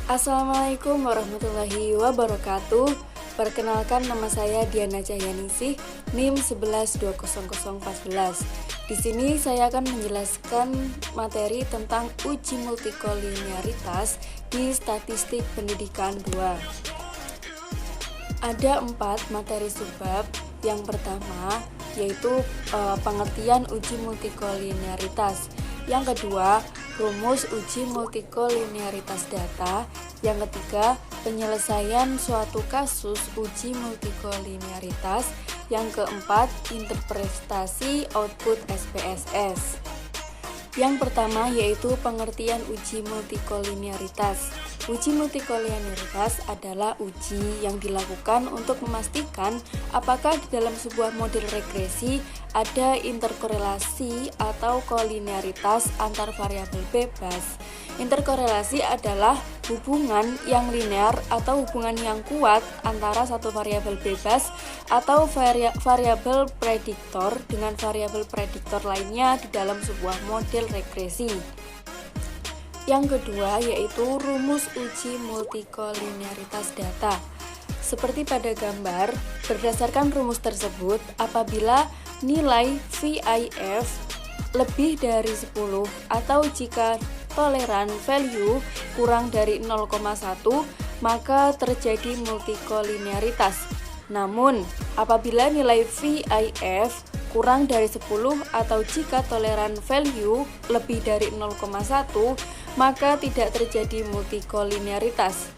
Assalamualaikum warahmatullahi wabarakatuh. Perkenalkan, nama saya Diana Cahyaningsih, NIM 11200014. Di sini saya akan menjelaskan materi tentang uji multikolinearitas di Statistik Pendidikan 2. Ada 4 materi subbab. Yang pertama yaitu pengertian uji multikolinearitas. Yang kedua, rumus uji multikolinearitas data. Yang ketiga, penyelesaian suatu kasus uji multikolinearitas. Yang keempat, interpretasi output SPSS. Yang pertama yaitu pengertian uji multikolinearitas. Uji multikolinearitas adalah uji yang dilakukan untuk memastikan apakah di dalam sebuah model regresi ada interkorelasi atau kolinearitas antar variabel bebas. Interkorelasi adalah hubungan yang linear atau hubungan yang kuat antara satu variabel bebas atau variabel prediktor dengan variabel prediktor lainnya di dalam sebuah model regresi. Yang kedua yaitu rumus uji multikolinearitas data. Seperti pada gambar, berdasarkan rumus tersebut, apabila nilai VIF lebih dari 10 atau jika toleran value kurang dari 0,1, maka terjadi multikolinearitas. Namun, apabila nilai VIF kurang dari 10 atau jika toleran value lebih dari 0,1, maka tidak terjadi multikolinearitas.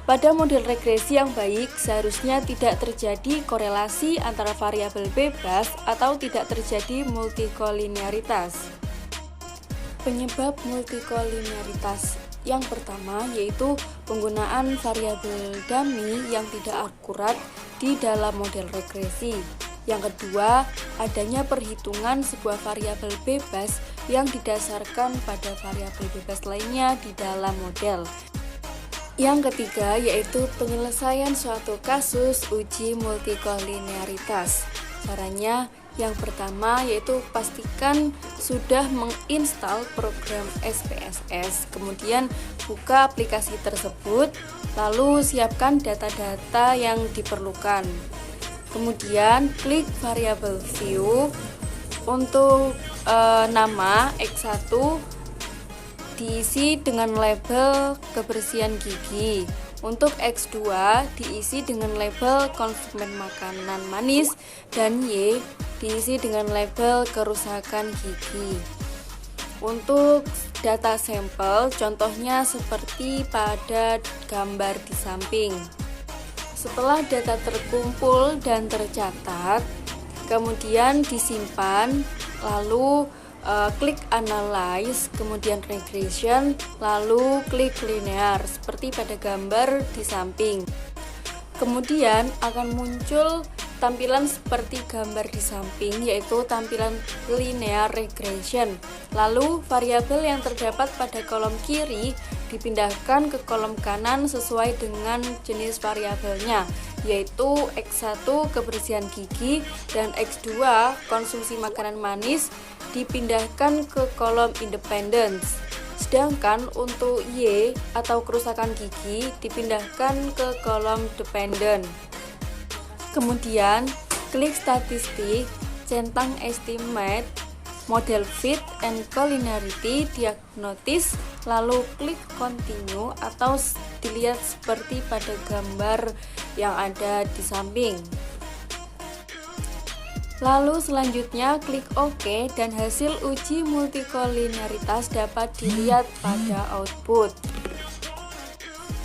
Pada model regresi yang baik, seharusnya tidak terjadi korelasi antara variabel bebas atau tidak terjadi multikolinearitas. Penyebab multikolinearitas yang pertama yaitu penggunaan variabel dummy yang tidak akurat di dalam model regresi. Yang kedua, adanya perhitungan sebuah variabel bebas yang didasarkan pada variabel bebas lainnya di dalam model. Yang ketiga yaitu penyelesaian suatu kasus uji multikolinearitas. Caranya yang pertama yaitu pastikan sudah menginstal program SPSS, kemudian buka aplikasi tersebut, lalu siapkan data-data yang diperlukan. Kemudian klik variabel view. Untuk nama X1 diisi dengan label kebersihan gigi. Untuk X2 diisi dengan label konsumen makanan manis, dan Y diisi dengan label kerusakan gigi. Untuk data sampel, contohnya seperti pada gambar di samping. Setelah data terkumpul dan tercatat, kemudian disimpan, lalu klik analyze, kemudian regression, lalu klik linear seperti pada gambar di samping. Kemudian akan muncul tampilan seperti gambar di samping, yaitu tampilan linear regression. Lalu variabel yang terdapat pada kolom kiri dipindahkan ke kolom kanan sesuai dengan jenis variabelnya, yaitu X1 kebersihan gigi dan X2 konsumsi makanan manis dipindahkan ke kolom independence. Sedangkan untuk Y atau kerusakan gigi dipindahkan ke kolom dependent. Kemudian klik statistik, centang estimate, model fit and collinearity diagnosis, lalu klik continue atau dilihat seperti pada gambar yang ada di samping. Lalu selanjutnya klik OK dan hasil uji multikolinearitas dapat dilihat pada output.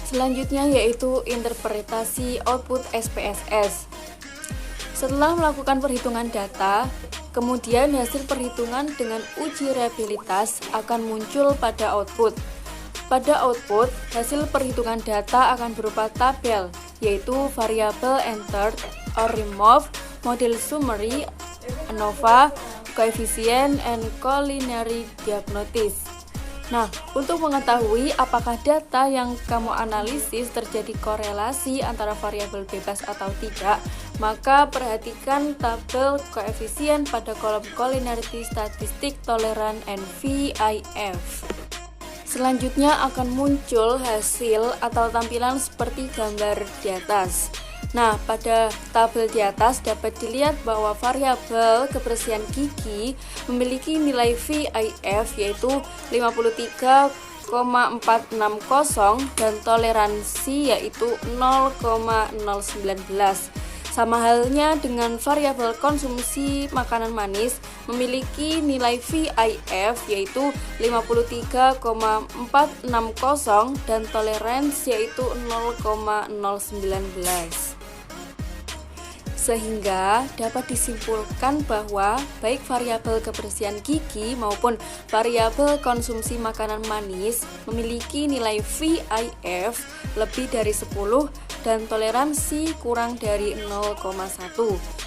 Selanjutnya yaitu interpretasi output SPSS. Setelah melakukan perhitungan data, kemudian hasil perhitungan dengan uji reliabilitas akan muncul pada output. Pada output, hasil perhitungan data akan berupa tabel, yaitu variable entered or removed, model summary, ANOVA, coefficient, and collinearity diagnosis. Nah, untuk mengetahui apakah data yang kamu analisis terjadi korelasi antara variabel bebas atau tidak, maka perhatikan tabel koefisien pada kolom collinearity statistik toleran and VIF. Selanjutnya akan muncul hasil atau tampilan seperti gambar di atas. Nah, pada tabel di atas dapat dilihat bahwa variabel kebersihan gigi memiliki nilai VIF yaitu 53,460 dan toleransi yaitu 0,019. Sama halnya dengan variabel konsumsi makanan manis memiliki nilai VIF yaitu 53,460 dan toleransi yaitu 0,019. Sehingga dapat disimpulkan bahwa baik variabel kebersihan gigi maupun variabel konsumsi makanan manis memiliki nilai VIF lebih dari 10 dan toleransi kurang dari 0,1.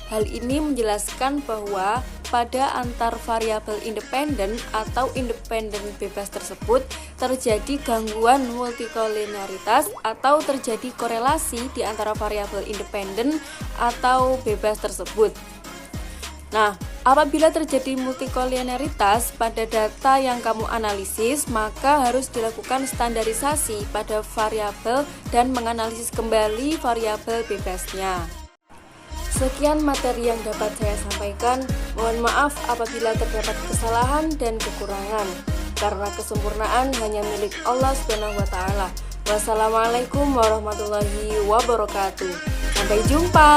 Hal ini menjelaskan bahwa pada antar variabel independen atau independen bebas tersebut terjadi gangguan multikolinearitas atau terjadi korelasi di antara variabel independen atau bebas tersebut. Nah, apabila terjadi multikolinearitas pada data yang kamu analisis, maka harus dilakukan standarisasi pada variabel dan menganalisis kembali variabel bebasnya. Sekian materi yang dapat saya sampaikan. Mohon maaf apabila terdapat kesalahan dan kekurangan, karena kesempurnaan hanya milik Allah SWT. Wassalamualaikum warahmatullahi wabarakatuh. Sampai jumpa.